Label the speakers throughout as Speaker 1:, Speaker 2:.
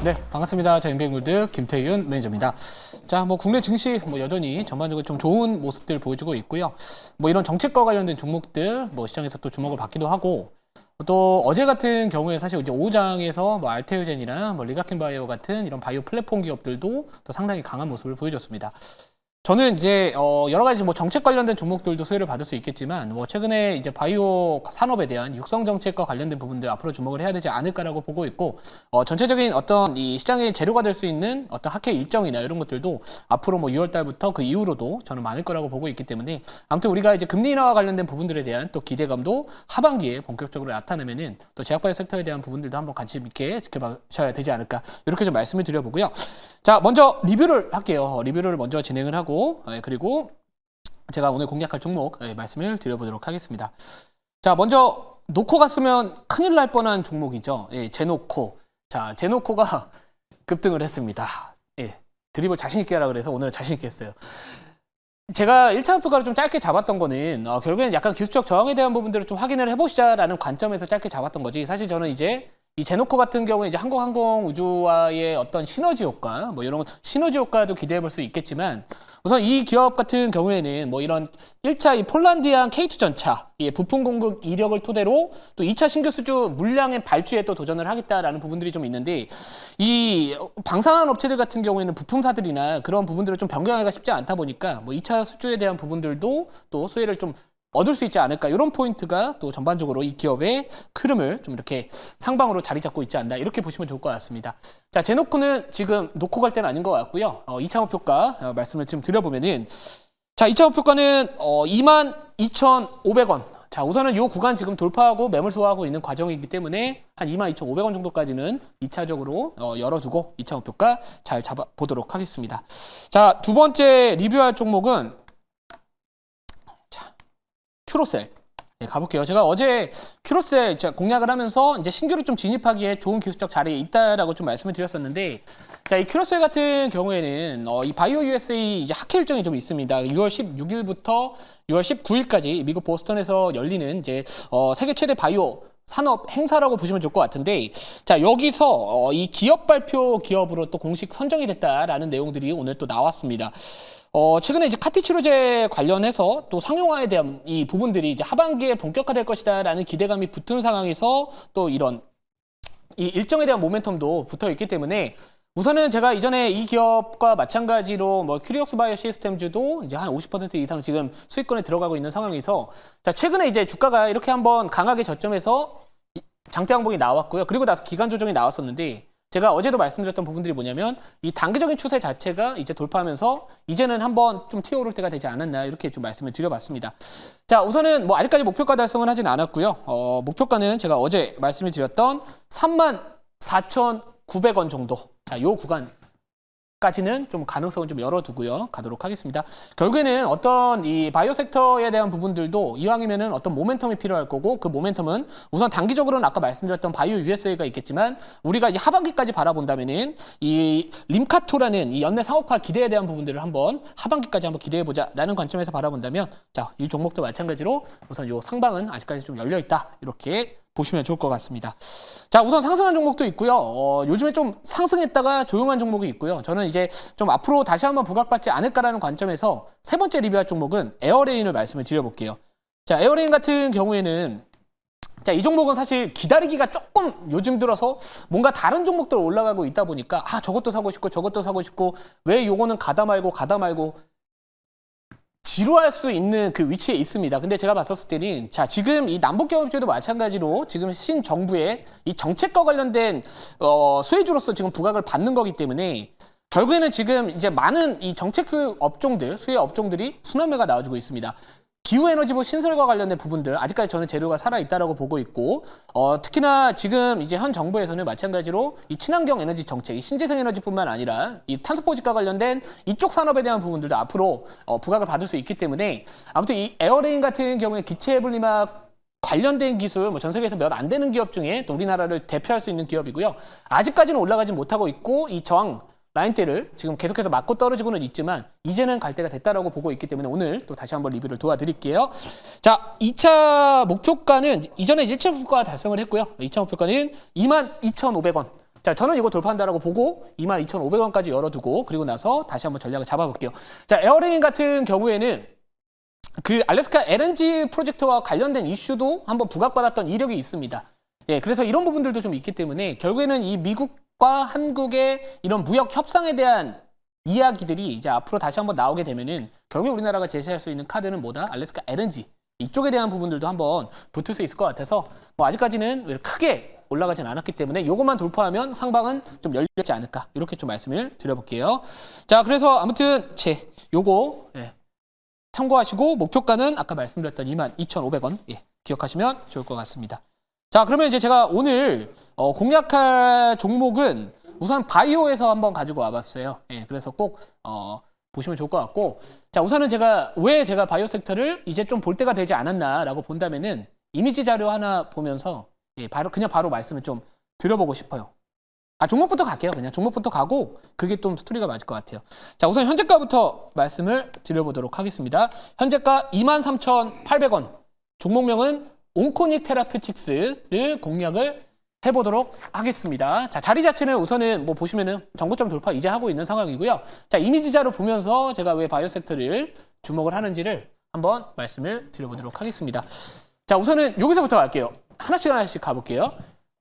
Speaker 1: 네, 반갑습니다. 자, 인베이골드 김태윤 매니저입니다. 자, 국내 증시 여전히 전반적으로 좀 좋은 모습들 보여주고 있고요. 이런 정책과 관련된 종목들 시장에서 또 주목을 받기도 하고, 또 어제 같은 경우에 사실 이제 오후장에서 알테오젠이나 리가켄바이오 같은 이런 바이오 플랫폼 기업들도 또 상당히 강한 모습을 보여줬습니다. 저는 이제 여러 가지 정책 관련된 종목들도 수혜를 받을 수 있겠지만 최근에 이제 바이오 산업에 대한 육성 정책과 관련된 부분들 앞으로 주목을 해야 되지 않을까라고 보고 있고, 전체적인 어떤 이 시장의 재료가 될 수 있는 어떤 학회 일정이나 이런 것들도 앞으로 6월 달부터 그 이후로도 저는 많을 거라고 보고 있기 때문에, 아무튼 우리가 이제 금리 인하와 관련된 부분들에 대한 또 기대감도 하반기에 본격적으로 나타나면은 또 제약바이오 섹터에 대한 부분들도 한번 관심 있게 지켜봐셔야 되지 않을까, 이렇게 좀 말씀을 드려보고요. 자, 먼저 리뷰를 할게요. 리뷰를 먼저 진행을 하고, 그리고 제가 오늘 공략할 종목 말씀을 드려보도록 하겠습니다. 자, 먼저 놓고 갔으면 큰일 날 뻔한 종목이죠. 제노코. 자, 제노코가 급등을 했습니다. 드립을 자신 있게 하라 그래서 오늘 자신 있게 했어요. 제가 1차 목표가를 좀 짧게 잡았던 거는 결국에는 약간 기술적 저항에 대한 부분들을 좀 확인을 해보시자라는 관점에서 짧게 잡았던 거지, 사실 저는 이제 이 제노코 같은 경우에 이제 항공우주와의 어떤 시너지 효과, 이런 시너지 효과도 기대해 볼 수 있겠지만, 우선 이 기업 같은 경우에는 이런 1차 이 폴란디안 K2 전차 부품 공급 이력을 토대로 또 2차 신규 수주 물량의 발주에 또 도전을 하겠다라는 부분들이 좀 있는데, 이 방산한 업체들 같은 경우에는 부품사들이나 그런 부분들을 좀 변경하기가 쉽지 않다 보니까 2차 수주에 대한 부분들도 또 수혜를 좀 얻을 수 있지 않을까, 이런 포인트가 또 전반적으로 이 기업의 흐름을 좀 이렇게 상방으로 자리 잡고 있지 않나, 이렇게 보시면 좋을 것 같습니다. 자, 제노코는 지금 놓고 갈 때는 아닌 것 같고요. 2차 목표가 말씀을 좀 드려보면은, 자, 2차 목표가는 22,500원. 자, 우선은 이 구간 지금 돌파하고 매물 소화하고 있는 과정이기 때문에 한 22,500원 정도까지는 2차적으로 열어두고 2차 목표가 잘 잡아보도록 하겠습니다. 자, 두 번째 리뷰할 종목은 큐로셀. 가볼게요. 제가 어제 큐로셀 공략을 하면서 이제 신규로 좀 진입하기에 좋은 기술적 자리에 있다라고 좀 말씀을 드렸었는데, 자, 이 큐로셀 같은 경우에는 이 바이오 USA 이제 학회 일정이 좀 있습니다. 6월 16일부터 6월 19일까지 미국 보스턴에서 열리는 이제 세계 최대 바이오 산업 행사라고 보시면 좋을 것 같은데, 자, 여기서 이 기업 발표 기업으로 또 공식 선정이 됐다라는 내용들이 오늘 또 나왔습니다. 최근에 이제 카티 치료제 관련해서 또 상용화에 대한 이 부분들이 이제 하반기에 본격화될 것이다라는 기대감이 붙은 상황에서 또 이런 이 일정에 대한 모멘텀도 붙어 있기 때문에, 우선은 제가 이전에 이 기업과 마찬가지로 큐리옥스 바이오 시스템즈도 이제 한 50% 이상 지금 수익권에 들어가고 있는 상황에서, 자, 최근에 이제 주가가 이렇게 한번 강하게 저점에서 장대 항복이 나왔고요. 그리고 나서 기간 조정이 나왔었는데, 제가 어제도 말씀드렸던 부분들이 뭐냐면, 이 단기적인 추세 자체가 이제 돌파하면서 이제는 한번 좀 튀어오를 때가 되지 않았나, 이렇게 좀 말씀을 드려봤습니다. 자, 우선은 아직까지 목표가 달성은 하진 않았고요. 목표가는 제가 어제 말씀을 드렸던 34,900원 정도. 자, 요 구간까지는 좀 가능성을 좀 열어두고요. 가도록 하겠습니다. 결국에는 어떤 이 바이오 섹터에 대한 부분들도 이왕이면은 어떤 모멘텀이 필요할 거고, 그 모멘텀은 우선 단기적으로는 아까 말씀드렸던 바이오 USA가 있겠지만, 우리가 이제 하반기까지 바라본다면은 이 림카토라는 이 연내 상업화 기대에 대한 부분들을 한번 하반기까지 한번 기대해보자라는 관점에서 바라본다면, 자, 이 종목도 마찬가지로 우선 요 상방은 아직까지 좀 열려있다, 이렇게 보시면 좋을 것 같습니다. 자, 우선 상승한 종목도 있고요. 요즘에 좀 상승했다가 조용한 종목이 있고요. 저는 이제 좀 앞으로 다시 한번 부각받지 않을까라는 관점에서 세 번째 리뷰할 종목은 에어레인을 말씀을 드려볼게요. 자, 에어레인 같은 경우에는, 자, 이 종목은 사실 기다리기가 조금 요즘 들어서 뭔가 다른 종목들 올라가고 있다 보니까, 저것도 사고 싶고 저것도 사고 싶고 왜 요거는 가다 말고 지루할 수 있는 그 위치에 있습니다. 근데 제가 봤었을 때는, 자, 지금 이 남북경협제도 마찬가지로 지금 신정부의 이 정책과 관련된 수혜주로서 지금 부각을 받는 거기 때문에, 결국에는 지금 이제 많은 이 정책 수혜 업종들이 순환매가 나와주고 있습니다. 기후에너지부 신설과 관련된 부분들, 아직까지 저는 재료가 살아있다라고 보고 있고, 특히나 지금 이제 현 정부에서는 마찬가지로 이 친환경 에너지 정책, 이 신재생 에너지뿐만 아니라 이 탄소포집과 관련된 이쪽 산업에 대한 부분들도 앞으로 부각을 받을 수 있기 때문에, 아무튼 이 에어레인 같은 경우에 기체 분리막 관련된 기술, 전 세계에서 몇 안 되는 기업 중에 또 우리나라를 대표할 수 있는 기업이고요. 아직까지는 올라가지 못하고 있고, 이 저항 라인대를 지금 계속해서 맞고 떨어지고는 있지만 이제는 갈 때가 됐다라고 보고 있기 때문에 오늘 또 다시 한번 리뷰를 도와드릴게요. 자, 2차 목표가는 이전에 1차 목표가 달성을 했고요. 2차 목표가는 22,500원. 자, 저는 이거 돌파한다라고 보고 22,500원까지 열어두고 그리고 나서 다시 한번 전략을 잡아볼게요. 자, 에어레인 같은 경우에는 그 알래스카 LNG 프로젝트와 관련된 이슈도 한번 부각받았던 이력이 있습니다. 예, 그래서 이런 부분들도 좀 있기 때문에 결국에는 이 미국과 한국의 이런 무역 협상에 대한 이야기들이 이제 앞으로 다시 한번 나오게 되면은 결국 우리나라가 제시할 수 있는 카드는 뭐다? 알래스카 LNG. 이쪽에 대한 부분들도 한번 붙을 수 있을 것 같아서 뭐 아직까지는 크게 올라가진 않았기 때문에 이것만 돌파하면 상방은 좀 열리지 않을까 이렇게 좀 말씀을 드려볼게요. 자, 그래서 아무튼 요거 참고하시고 목표가는 아까 말씀드렸던 22,500원 기억하시면 좋을 것 같습니다. 자, 그러면 이제 제가 오늘 공략할 종목은 우선 바이오에서 한번 가지고 와봤어요. 그래서 꼭 보시면 좋을 것 같고, 자, 우선은 왜 제가 바이오 섹터를 이제 좀 볼 때가 되지 않았나라고 본다면은 이미지 자료 하나 보면서 바로 말씀을 좀 드려보고 싶어요. 종목부터 갈게요. 그냥 종목부터 가고 그게 좀 스토리가 맞을 것 같아요. 자, 우선 현재가부터 말씀을 드려보도록 하겠습니다. 현재가 23,800원. 종목명은 온코닉 테라퓨틱스를 공략을 해보도록 하겠습니다. 자, 자리 자체는 우선은 뭐 보시면은 정고점 돌파 이제 하고 있는 상황이고요. 자, 이미지 자료 보면서 제가 왜 바이오 섹터를 주목을 하는지를 한번 말씀을 드려보도록 하겠습니다. 자, 우선은 여기서부터 갈게요. 하나씩 가볼게요.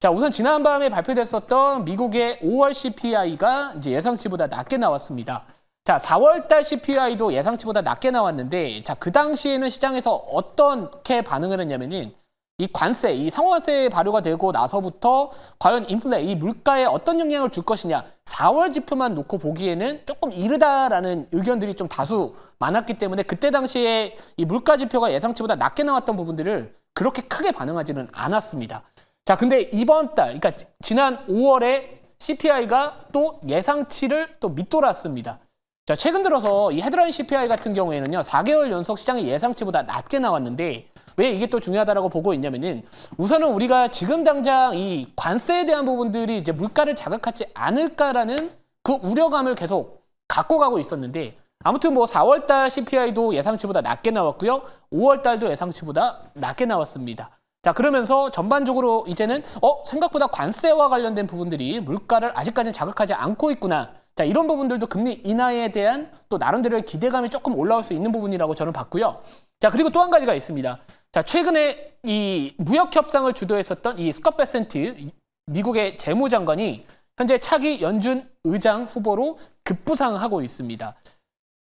Speaker 1: 자, 우선 지난밤에 발표됐었던 미국의 5월 CPI가 이제 예상치보다 낮게 나왔습니다. 자, 4월달 CPI도 예상치보다 낮게 나왔는데, 자, 그 당시에는 시장에서 어떻게 반응을 했냐면은 이 관세, 이 상호관세 발효가 되고 나서부터 과연 인플레, 이 물가에 어떤 영향을 줄 것이냐, 4월 지표만 놓고 보기에는 조금 이르다라는 의견들이 좀 다수 많았기 때문에 그때 당시에 이 물가 지표가 예상치보다 낮게 나왔던 부분들을 그렇게 크게 반응하지는 않았습니다. 자, 근데 이번 달, 그러니까 지난 5월에 CPI가 또 예상치를 또 밑돌았습니다. 자, 최근 들어서 이 헤드라인 CPI 같은 경우에는요, 4개월 연속 시장의 예상치보다 낮게 나왔는데 왜 이게 또 중요하다라고 보고 있냐면은 우선은 우리가 지금 당장 이 관세에 대한 부분들이 이제 물가를 자극하지 않을까라는 그 우려감을 계속 갖고 가고 있었는데 아무튼 뭐 4월달 CPI도 예상치보다 낮게 나왔고요. 5월달도 예상치보다 낮게 나왔습니다. 자, 그러면서 전반적으로 이제는 생각보다 관세와 관련된 부분들이 물가를 아직까지는 자극하지 않고 있구나. 자, 이런 부분들도 금리 인하에 대한 또 나름대로의 기대감이 조금 올라올 수 있는 부분이라고 저는 봤고요. 자, 그리고 또 한 가지가 있습니다. 자, 최근에 이 무역 협상을 주도했었던 이 스콧 베센트 미국의 재무장관이 현재 차기 연준 의장 후보로 급부상하고 있습니다.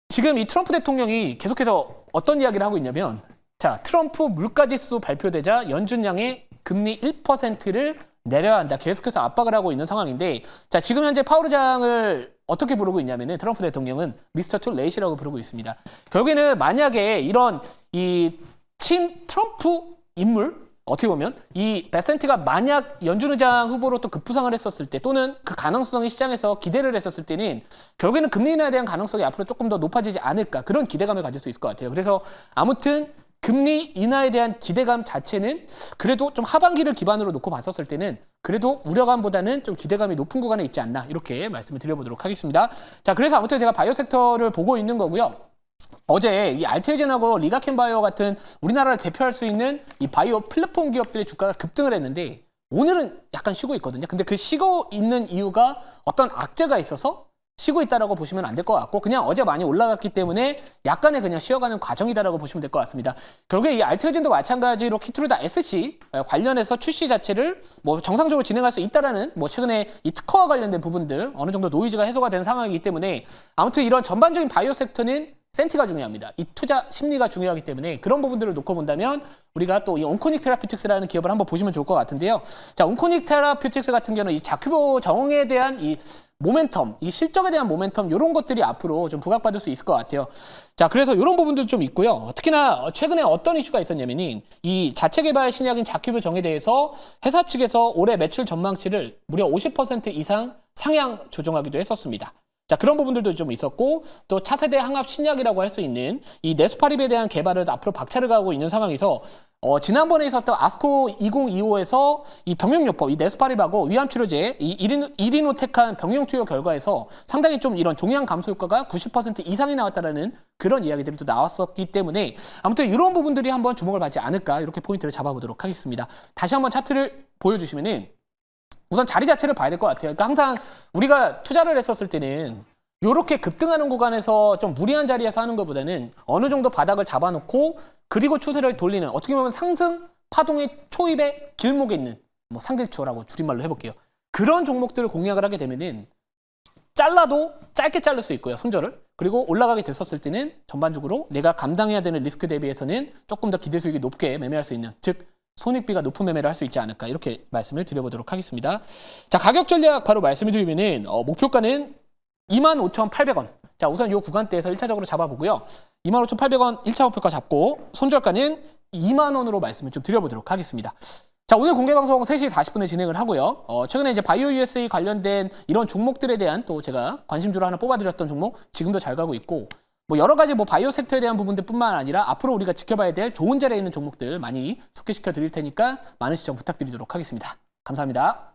Speaker 1: 지금 이 트럼프 대통령이 계속해서 어떤 이야기를 하고 있냐면, 자, 트럼프 물가지수 발표되자 연준량의 금리 1%를 내려야 한다. 계속해서 압박을 하고 있는 상황인데, 자, 지금 현재 파월 의장을 어떻게 부르고 있냐면은 트럼프 대통령은 미스터 투 레이시라고 부르고 있습니다. 결국에는 만약에 이런 이 친 트럼프 인물, 어떻게 보면 이 베센트가 만약 연준 의장 후보로 또 급부상을 했었을 때 또는 그 가능성이 시장에서 기대를 했었을 때는 결국에는 금리 인하에 대한 가능성이 앞으로 조금 더 높아지지 않을까, 그런 기대감을 가질 수 있을 것 같아요. 그래서 아무튼 금리 인하에 대한 기대감 자체는 그래도 좀 하반기를 기반으로 놓고 봤었을 때는 그래도 우려감보다는 좀 기대감이 높은 구간에 있지 않나, 이렇게 말씀을 드려보도록 하겠습니다. 자, 그래서 아무튼 제가 바이오 섹터를 보고 있는 거고요. 어제 이 알테오젠하고 리가켄바이오 같은 우리나라를 대표할 수 있는 이 바이오 플랫폼 기업들의 주가가 급등을 했는데 오늘은 약간 쉬고 있거든요. 근데 그 쉬고 있는 이유가 어떤 악재가 있어서 쉬고 있다라고 보시면 안 될 것 같고, 그냥 어제 많이 올라갔기 때문에 약간의 그냥 쉬어가는 과정이다라고 보시면 될 것 같습니다. 결국에 이 알테오젠도 마찬가지로 키트루다 SC 관련해서 출시 자체를 뭐 정상적으로 진행할 수 있다라는 뭐 최근에 이 특허와 관련된 부분들 어느 정도 노이즈가 해소가 된 상황이기 때문에 아무튼 이런 전반적인 바이오 섹터는 센티가 중요합니다. 이 투자 심리가 중요하기 때문에 그런 부분들을 놓고 본다면 우리가 또 이 온코닉 테라퓨틱스라는 기업을 한번 보시면 좋을 것 같은데요. 자, 온코닉 테라퓨틱스 같은 경우는 이 자큐보 정에 대한 이 모멘텀, 이 실적에 대한 모멘텀, 이런 것들이 앞으로 좀 부각받을 수 있을 것 같아요. 자, 그래서 이런 부분도 좀 있고요. 특히나 최근에 어떤 이슈가 있었냐면 이 자체 개발 신약인 자큐보 정에 대해서 회사 측에서 올해 매출 전망치를 무려 50% 이상 상향 조정하기도 했었습니다. 자, 그런 부분들도 좀 있었고, 또 차세대 항압 신약이라고 할 수 있는 이 네스파립에 대한 개발을 앞으로 박차를 가고 있는 상황에서 지난번에 있었던 아스코 2025에서 이 병용요법, 이 네스파립하고 위암치료제, 이 이리노텍한 병용투여 결과에서 상당히 좀 이런 종양 감소 효과가 90% 이상이 나왔다라는 그런 이야기들이 또 나왔었기 때문에 아무튼 이런 부분들이 한번 주목을 받지 않을까, 이렇게 포인트를 잡아보도록 하겠습니다. 다시 한번 차트를 보여주시면은 우선 자리 자체를 봐야 될 것 같아요. 그러니까 항상 우리가 투자를 했었을 때는 이렇게 급등하는 구간에서 좀 무리한 자리에서 하는 것보다는 어느 정도 바닥을 잡아놓고 그리고 추세를 돌리는 어떻게 보면 상승 파동의 초입의 길목에 있는 뭐 상길초라고 줄임말로 해볼게요. 그런 종목들을 공략을 하게 되면은 잘라도 짧게 자를 수 있고요. 손절을. 그리고 올라가게 됐었을 때는 전반적으로 내가 감당해야 되는 리스크 대비해서는 조금 더 기대 수익이 높게 매매할 수 있는, 즉 손익비가 높은 매매를 할 수 있지 않을까, 이렇게 말씀을 드려보도록 하겠습니다. 자, 가격 전략 바로 말씀을 드리면은 목표가는 25,800원. 자, 우선 이 구간대에서 1차적으로 잡아보고요. 25,800원 1차 목표가 잡고 손절가는 2만 원으로 말씀을 좀 드려보도록 하겠습니다. 자, 오늘 공개방송 3시 40분에 진행을 하고요. 최근에 이제 바이오 USA 관련된 이런 종목들에 대한 또 제가 관심주로 하나 뽑아드렸던 종목 지금도 잘 가고 있고, 뭐 여러 가지 뭐 바이오 섹터에 대한 부분들뿐만 아니라 앞으로 우리가 지켜봐야 될 좋은 자리에 있는 종목들 많이 소개시켜 드릴 테니까 많은 시청 부탁드리도록 하겠습니다. 감사합니다.